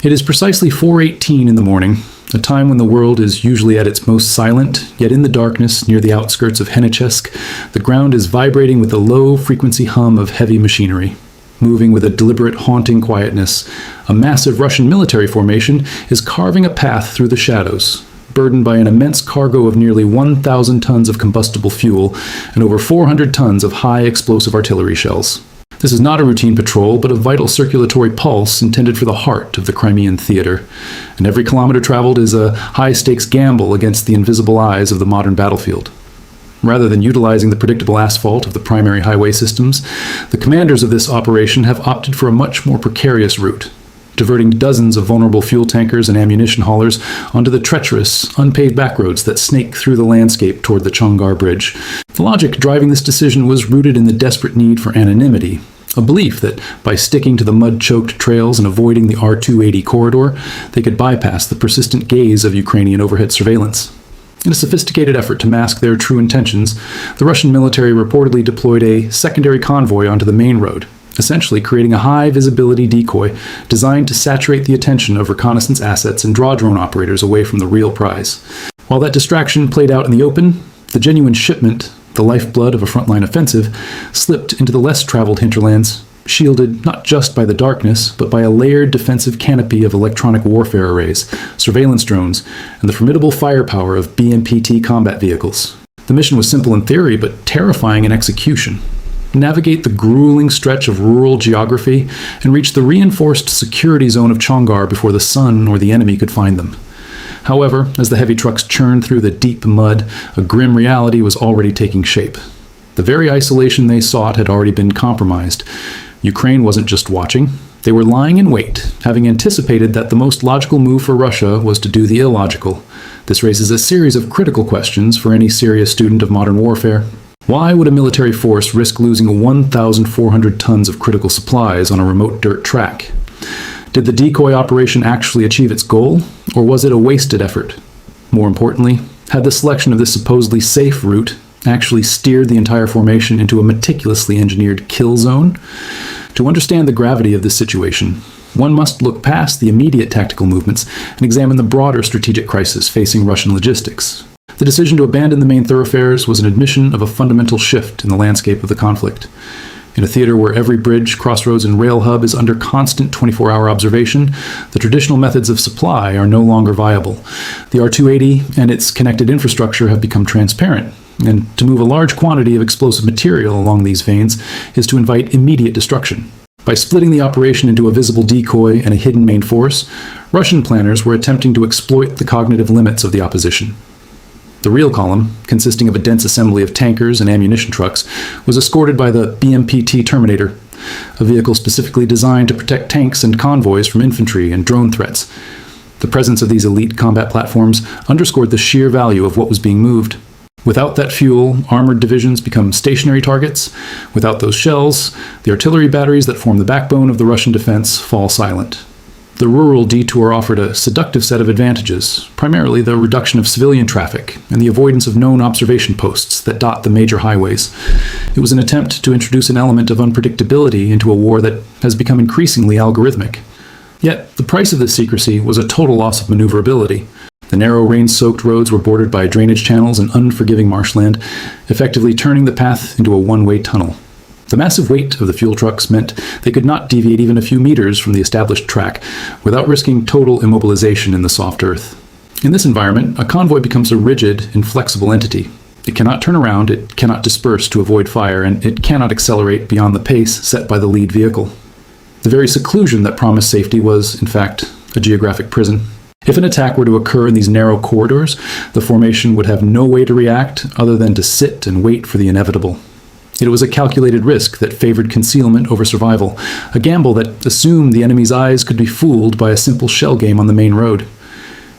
It is precisely 4:18 in the morning, a time when the world is usually at its most silent, yet in the darkness near the outskirts of Henichesk, the ground is vibrating with a low-frequency hum of heavy machinery. Moving with a deliberate, haunting quietness, a massive Russian military formation is carving a path through the shadows, burdened by an immense cargo of nearly 1,000 tons of combustible fuel and over 400 tons of high explosive artillery shells. This is not a routine patrol, but a vital circulatory pulse intended for the heart of the Crimean theater, and every kilometer traveled is a high-stakes gamble against the invisible eyes of the modern battlefield. Rather than utilizing the predictable asphalt of the primary highway systems, the commanders of this operation have opted for a much more precarious route, diverting dozens of vulnerable fuel tankers and ammunition haulers onto the treacherous, unpaved backroads that snake through the landscape toward the Chongar Bridge. The logic driving this decision was rooted in the desperate need for anonymity, a belief that by sticking to the mud-choked trails and avoiding the R280 corridor, they could bypass the persistent gaze of Ukrainian overhead surveillance. In a sophisticated effort to mask their true intentions, the Russian military reportedly deployed a secondary convoy onto the main road, essentially creating a high-visibility decoy designed to saturate the attention of reconnaissance assets and draw drone operators away from the real prize. While that distraction played out in the open, the genuine shipment, the lifeblood of a frontline offensive, slipped into the less traveled hinterlands, shielded not just by the darkness, but by a layered defensive canopy of electronic warfare arrays, surveillance drones, and the formidable firepower of BMPT combat vehicles. The mission was simple in theory, but terrifying in execution. Navigate the grueling stretch of rural geography and reach the reinforced security zone of Chongar before the sun or the enemy could find them. However, as the heavy trucks churned through the deep mud, a grim reality was already taking shape. The very isolation they sought had already been compromised. Ukraine wasn't just watching. They were lying in wait, having anticipated that the most logical move for Russia was to do the illogical. This raises a series of critical questions for any serious student of modern warfare. Why would a military force risk losing 1,400 tons of critical supplies on a remote dirt track? Did the decoy operation actually achieve its goal, or was it a wasted effort? More importantly, had the selection of this supposedly safe route actually steered the entire formation into a meticulously engineered kill zone? To understand the gravity of this situation, one must look past the immediate tactical movements and examine the broader strategic crisis facing Russian logistics. The decision to abandon the main thoroughfares was an admission of a fundamental shift in the landscape of the conflict. In a theater where every bridge, crossroads, and rail hub is under constant 24-hour observation, the traditional methods of supply are no longer viable. The R280 and its connected infrastructure have become transparent, and to move a large quantity of explosive material along these veins is to invite immediate destruction. By splitting the operation into a visible decoy and a hidden main force, Russian planners were attempting to exploit the cognitive limits of the opposition. The real column, consisting of a dense assembly of tankers and ammunition trucks, was escorted by the BMPT Terminator, a vehicle specifically designed to protect tanks and convoys from infantry and drone threats. The presence of these elite combat platforms underscored the sheer value of what was being moved. Without that fuel, armored divisions become stationary targets. Without those shells, the artillery batteries that form the backbone of the Russian defense fall silent. The rural detour offered a seductive set of advantages, primarily the reduction of civilian traffic and the avoidance of known observation posts that dot the major highways. It was an attempt to introduce an element of unpredictability into a war that has become increasingly algorithmic. Yet, the price of this secrecy was a total loss of maneuverability. The narrow, rain-soaked roads were bordered by drainage channels and unforgiving marshland, effectively turning the path into a one-way tunnel. The massive weight of the fuel trucks meant they could not deviate even a few meters from the established track without risking total immobilization in the soft earth. In this environment, a convoy becomes a rigid, inflexible entity. It cannot turn around, it cannot disperse to avoid fire, and it cannot accelerate beyond the pace set by the lead vehicle. The very seclusion that promised safety was, in fact, a geographic prison. If an attack were to occur in these narrow corridors, the formation would have no way to react other than to sit and wait for the inevitable. It was a calculated risk that favored concealment over survival, a gamble that assumed the enemy's eyes could be fooled by a simple shell game on the main road.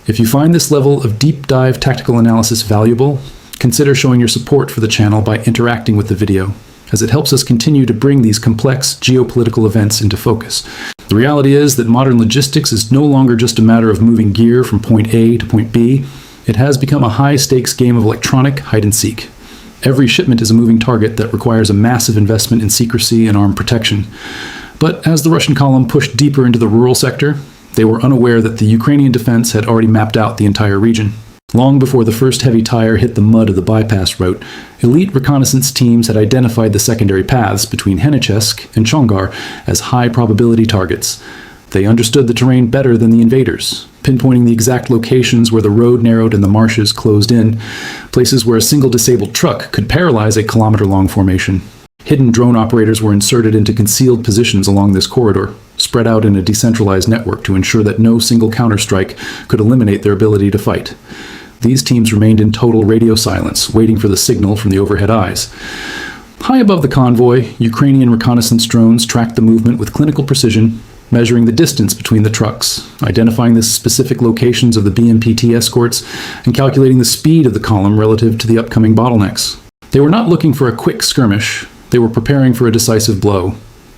If you find this level of deep-dive tactical analysis valuable, consider showing your support for the channel by interacting with the video, as it helps us continue to bring these complex geopolitical events into focus. The reality is that modern logistics is no longer just a matter of moving gear from point A to point B. It has become a high-stakes game of electronic hide-and-seek. Every shipment is a moving target that requires a massive investment in secrecy and armed protection. But as the Russian column pushed deeper into the rural sector, They were unaware that the Ukrainian defense had already mapped out the entire region. Long before the first heavy tire hit the mud of the bypass route, elite reconnaissance teams had identified the secondary paths between Henichesk and Chongar as high-probability targets. They understood the terrain better than the invaders, pinpointing the exact locations where the road narrowed and the marshes closed in, places where a single disabled truck could paralyze a kilometer-long formation. Hidden drone operators were inserted into concealed positions along this corridor, spread out in a decentralized network to ensure that no single counterstrike could eliminate their ability to fight. These teams remained in total radio silence, waiting for the signal from the overhead eyes. High above the convoy, Ukrainian reconnaissance drones tracked the movement with clinical precision, measuring the distance between the trucks, identifying the specific locations of the BMPT escorts, and calculating the speed of the column relative to the upcoming bottlenecks. They were not looking for a quick skirmish. They were preparing for a decisive blow.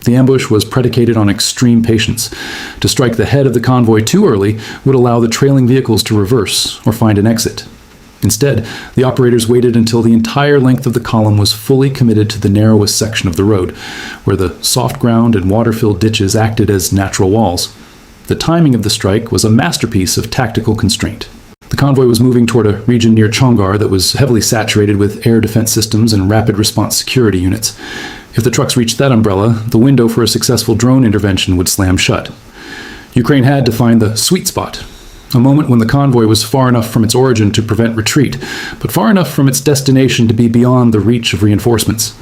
The ambush was predicated on extreme patience. To strike the head of the convoy too early would allow the trailing vehicles to reverse or find an exit. Instead, the operators waited until the entire length of the column was fully committed to the narrowest section of the road, where the soft ground and water-filled ditches acted as natural walls. The timing of the strike was a masterpiece of tactical constraint. The convoy was moving toward a region near Chongar that was heavily saturated with air defense systems and rapid response security units. If the trucks reached that umbrella, the window for a successful drone intervention would slam shut. Ukraine had to find the sweet spot, a moment when the convoy was far enough from its origin to prevent retreat, but far enough from its destination to be beyond the reach of reinforcements.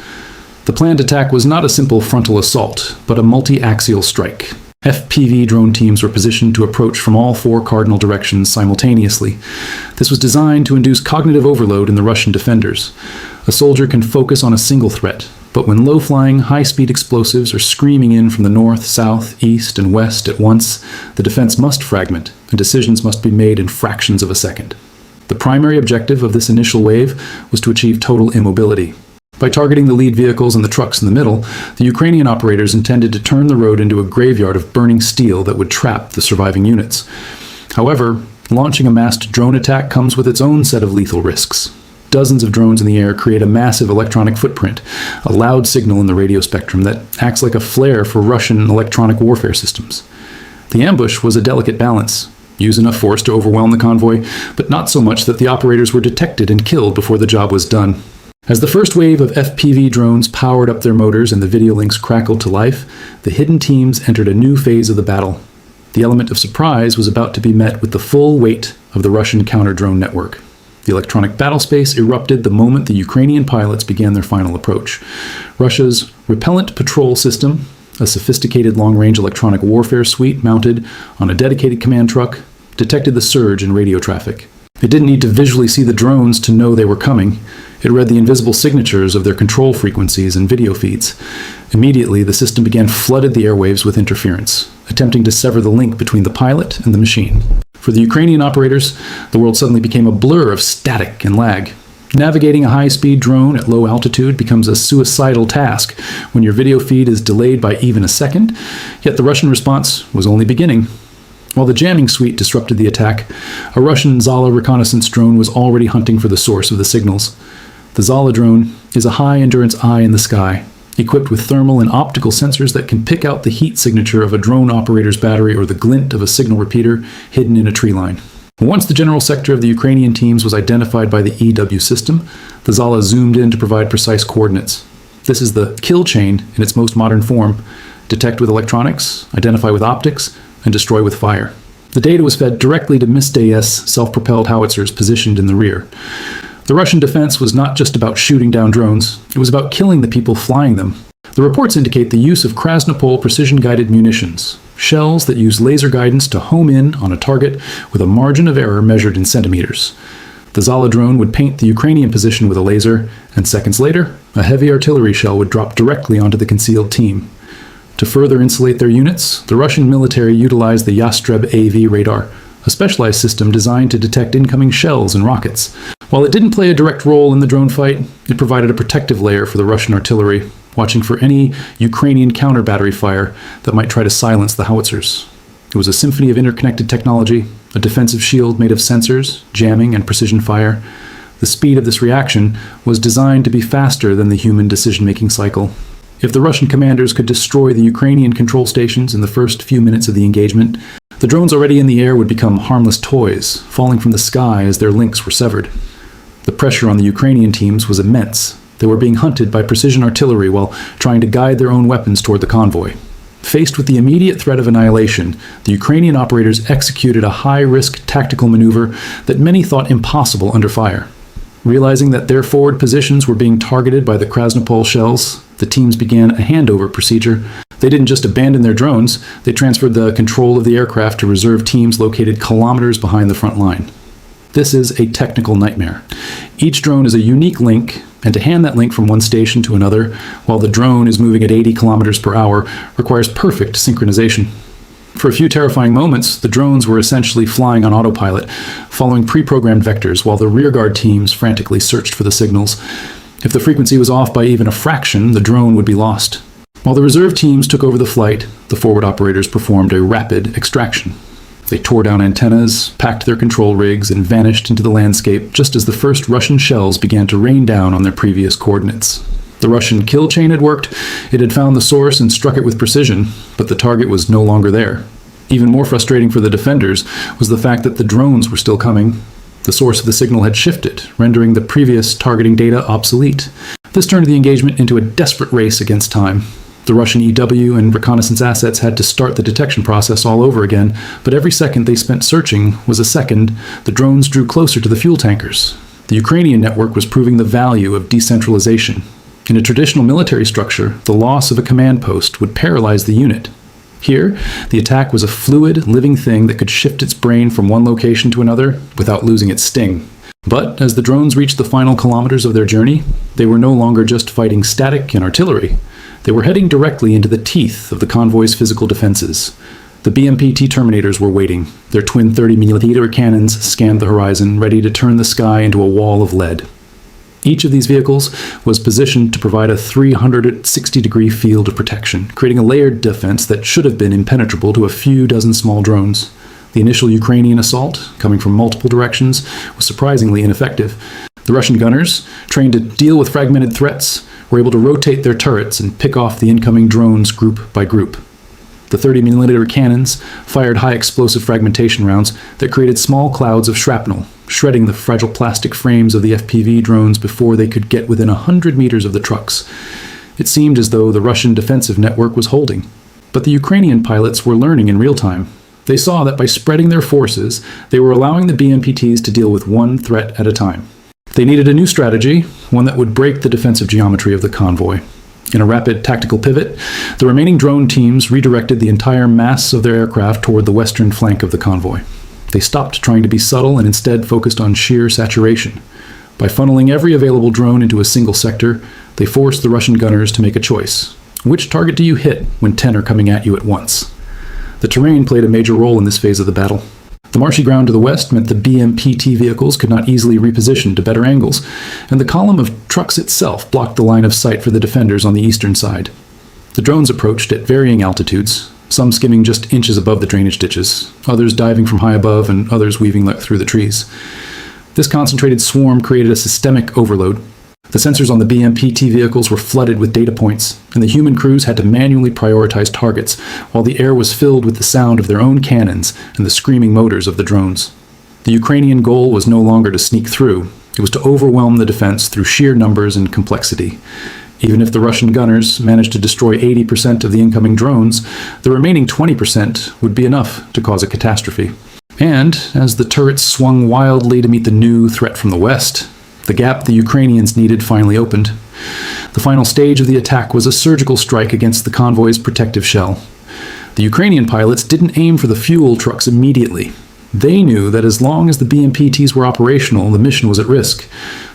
The planned attack was not a simple frontal assault, but a multi-axial strike. FPV drone teams were positioned to approach from all four cardinal directions simultaneously. This was designed to induce cognitive overload in the Russian defenders. A soldier can focus on a single threat, but when low-flying, high-speed explosives are screaming in from the north, south, east, and west at once, the defense must fragment, and decisions must be made in fractions of a second. The primary objective of this initial wave was to achieve total immobility. By targeting the lead vehicles and the trucks in the middle, the Ukrainian operators intended to turn the road into a graveyard of burning steel that would trap the surviving units. However, launching a massed drone attack comes with its own set of lethal risks. Dozens of drones in the air create a massive electronic footprint, a loud signal in the radio spectrum that acts like a flare for Russian electronic warfare systems. The ambush was a delicate balance. Use enough force to overwhelm the convoy, but not so much that the operators were detected and killed before the job was done. As the first wave of FPV drones powered up their motors and the video links crackled to life, the hidden teams entered a new phase of the battle. The element of surprise was about to be met with the full weight of the Russian counter-drone network. The electronic battlespace erupted the moment the Ukrainian pilots began their final approach. Russia's Repellent patrol system, a sophisticated long-range electronic warfare suite mounted on a dedicated command truck, detected the surge in radio traffic. It didn't need to visually see the drones to know they were coming. It read the invisible signatures of their control frequencies and video feeds. Immediately, the system began flooded the airwaves with interference, attempting to sever the link between the pilot and the machine. For the Ukrainian operators, the world suddenly became a blur of static and lag. Navigating a high-speed drone at low altitude becomes a suicidal task when your video feed is delayed by even a second, yet the Russian response was only beginning. While the jamming suite disrupted the attack, a Russian Zala reconnaissance drone was already hunting for the source of the signals. The Zala drone is a high-endurance eye in the sky, equipped with thermal and optical sensors that can pick out the heat signature of a drone operator's battery or the glint of a signal repeater hidden in a tree line. Once the general sector of the Ukrainian teams was identified by the EW system, the Zala zoomed in to provide precise coordinates. This is the kill chain in its most modern form: detect with electronics, identify with optics, and destroy with fire. The data was fed directly to MIST-AS self-propelled howitzers positioned in the rear. The Russian defense was not just about shooting down drones, it was about killing the people flying them. The reports indicate the use of Krasnopol precision-guided munitions, shells that use laser guidance to home in on a target with a margin of error measured in centimeters. The Zala drone would paint the Ukrainian position with a laser, and seconds later, a heavy artillery shell would drop directly onto the concealed team. To further insulate their units, the Russian military utilized the Yastreb-AV radar, a specialized system designed to detect incoming shells and rockets. While it didn't play a direct role in the drone fight, it provided a protective layer for the Russian artillery, watching for any Ukrainian counter-battery fire that might try to silence the howitzers. It was a symphony of interconnected technology, a defensive shield made of sensors, jamming, and precision fire. The speed of this reaction was designed to be faster than the human decision-making cycle. If the Russian commanders could destroy the Ukrainian control stations in the first few minutes of the engagement, The drones already in the air would become harmless toys, falling from the sky as their links were severed. The pressure on the Ukrainian teams was immense. They were being hunted by precision artillery while trying to guide their own weapons toward the convoy. Faced with the immediate threat of annihilation, the Ukrainian operators executed a high-risk tactical maneuver that many thought impossible under fire. Realizing that their forward positions were being targeted by the Krasnopol shells, the teams began a handover procedure. They didn't just abandon their drones, they transferred the control of the aircraft to reserve teams located kilometers behind the front line. This is a technical nightmare. Each drone is a unique link, and to hand that link from one station to another, while the drone is moving at 80 kilometers per hour, requires perfect synchronization. For a few terrifying moments, the drones were essentially flying on autopilot, following pre-programmed vectors, while the rearguard teams frantically searched for the signals. If the frequency was off by even a fraction, the drone would be lost. While the reserve teams took over the flight, the forward operators performed a rapid extraction. They tore down antennas, packed their control rigs, and vanished into the landscape just as the first Russian shells began to rain down on their previous coordinates. The Russian kill chain had worked. It had found the source and struck it with precision, but the target was no longer there. Even more frustrating for the defenders was the fact that the drones were still coming. The source of the signal had shifted, rendering the previous targeting data obsolete. This turned the engagement into a desperate race against time. The Russian EW and reconnaissance assets had to start the detection process all over again, but every second they spent searching was a second the drones drew closer to the fuel tankers. The Ukrainian network was proving the value of decentralization. In a traditional military structure, the loss of a command post would paralyze the unit. Here, the attack was a fluid, living thing that could shift its brain from one location to another without losing its sting. But as the drones reached the final kilometers of their journey, they were no longer just fighting static and artillery. They were heading directly into the teeth of the convoy's physical defenses. The BMPT Terminators were waiting. Their twin 30mm cannons scanned the horizon, ready to turn the sky into a wall of lead. Each of these vehicles was positioned to provide a 360-degree field of protection, creating a layered defense that should have been impenetrable to a few dozen small drones. The initial Ukrainian assault, coming from multiple directions, was surprisingly ineffective. The Russian gunners, trained to deal with fragmented threats, were able to rotate their turrets and pick off the incoming drones group by group. The 30mm cannons fired high-explosive fragmentation rounds that created small clouds of shrapnel, shredding the fragile plastic frames of the FPV drones before they could get within 100 meters of the trucks. It seemed as though the Russian defensive network was holding. But the Ukrainian pilots were learning in real time. They saw that by spreading their forces, they were allowing the BMPTs to deal with one threat at a time. They needed a new strategy, one that would break the defensive geometry of the convoy. In a rapid tactical pivot, the remaining drone teams redirected the entire mass of their aircraft toward the western flank of the convoy. They stopped trying to be subtle and instead focused on sheer saturation. By funneling every available drone into a single sector, they forced the Russian gunners to make a choice. Which target do you hit when 10 are coming at you at once? The terrain played a major role in this phase of the battle. The marshy ground to the west meant the BMPT vehicles could not easily reposition to better angles, and the column of trucks itself blocked the line of sight for the defenders on the eastern side. The drones approached at varying altitudes, some skimming just inches above the drainage ditches, others diving from high above, and others weaving through the trees. This concentrated swarm created a systemic overload. The sensors on the BMPT vehicles were flooded with data points, and the human crews had to manually prioritize targets, while the air was filled with the sound of their own cannons and the screaming motors of the drones. The Ukrainian goal was no longer to sneak through. It was to overwhelm the defense through sheer numbers and complexity. Even if the Russian gunners managed to destroy 80% of the incoming drones, the remaining 20% would be enough to cause a catastrophe. And as the turrets swung wildly to meet the new threat from the west, the gap the Ukrainians needed finally opened. The final stage of the attack was a surgical strike against the convoy's protective shell. The Ukrainian pilots didn't aim for the fuel trucks immediately. They knew that as long as the BMPTs were operational, the mission was at risk.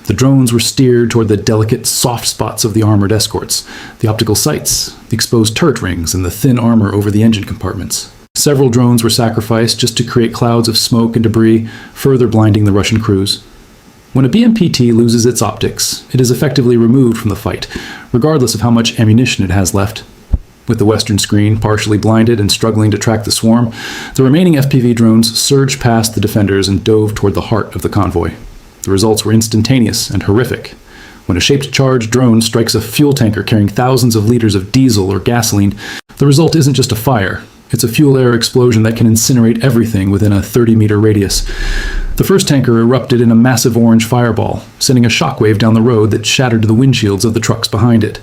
The drones were steered toward the delicate, soft spots of the armored escorts, the optical sights, the exposed turret rings, and the thin armor over the engine compartments. Several drones were sacrificed just to create clouds of smoke and debris, further blinding the Russian crews. When a BMPT loses its optics, it is effectively removed from the fight, regardless of how much ammunition it has left. With the western screen partially blinded and struggling to track the swarm, the remaining FPV drones surged past the defenders and dove toward the heart of the convoy. The results were instantaneous and horrific. When a shaped-charged drone strikes a fuel tanker carrying thousands of liters of diesel or gasoline, the result isn't just a fire. It's a fuel air explosion that can incinerate everything within a 30-meter radius. The first tanker erupted in a massive orange fireball, sending a shockwave down the road that shattered the windshields of the trucks behind it.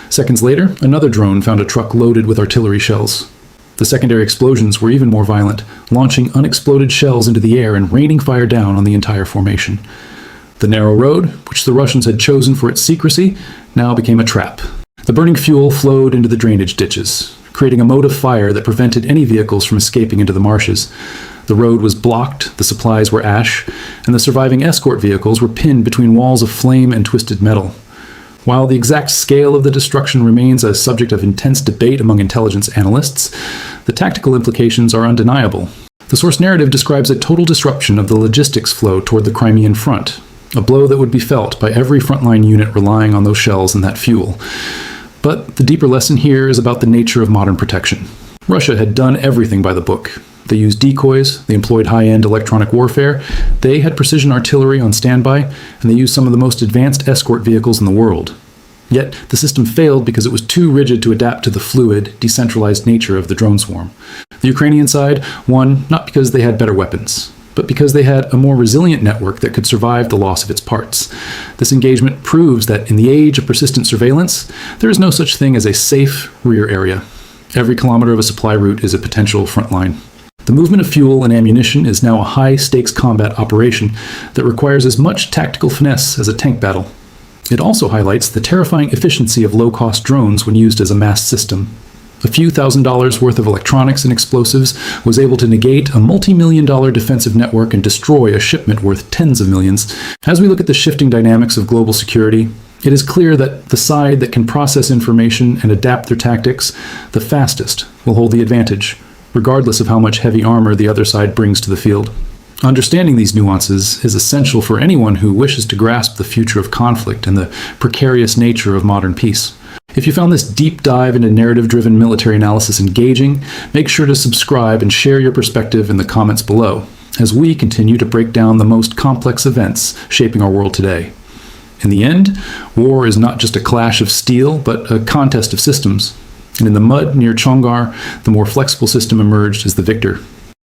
Seconds later, another drone found a truck loaded with artillery shells. The secondary explosions were even more violent, launching unexploded shells into the air and raining fire down on the entire formation. The narrow road, which the Russians had chosen for its secrecy, now became a trap. The burning fuel flowed into the drainage ditches, creating a moat of fire that prevented any vehicles from escaping into the marshes. The road was blocked, the supplies were ash, and the surviving escort vehicles were pinned between walls of flame and twisted metal. While the exact scale of the destruction remains a subject of intense debate among intelligence analysts, the tactical implications are undeniable. The source narrative describes a total disruption of the logistics flow toward the Crimean front, a blow that would be felt by every frontline unit relying on those shells and that fuel. But the deeper lesson here is about the nature of modern protection. Russia had done everything by the book. They used decoys, they employed high-end electronic warfare, they had precision artillery on standby, and they used some of the most advanced escort vehicles in the world. Yet, the system failed because it was too rigid to adapt to the fluid, decentralized nature of the drone swarm. The Ukrainian side won not because they had better weapons, but because they had a more resilient network that could survive the loss of its parts. This engagement proves that in the age of persistent surveillance, there is no such thing as a safe rear area. Every kilometer of a supply route is a potential front line. The movement of fuel and ammunition is now a high-stakes combat operation that requires as much tactical finesse as a tank battle. It also highlights the terrifying efficiency of low-cost drones when used as a mass system. A few $1,000s worth of electronics and explosives was able to negate a multi-million-dollar defensive network and destroy a shipment worth tens of millions. As we look at the shifting dynamics of global security, it is clear that the side that can process information and adapt their tactics the fastest will hold the advantage, regardless of how much heavy armor the other side brings to the field. Understanding these nuances is essential for anyone who wishes to grasp the future of conflict and the precarious nature of modern peace. If you found this deep dive into narrative-driven military analysis engaging, make sure to subscribe and share your perspective in the comments below, as we continue to break down the most complex events shaping our world today. In the end, war is not just a clash of steel, but a contest of systems. And in the mud near Chongar, the more flexible system emerged as the victor.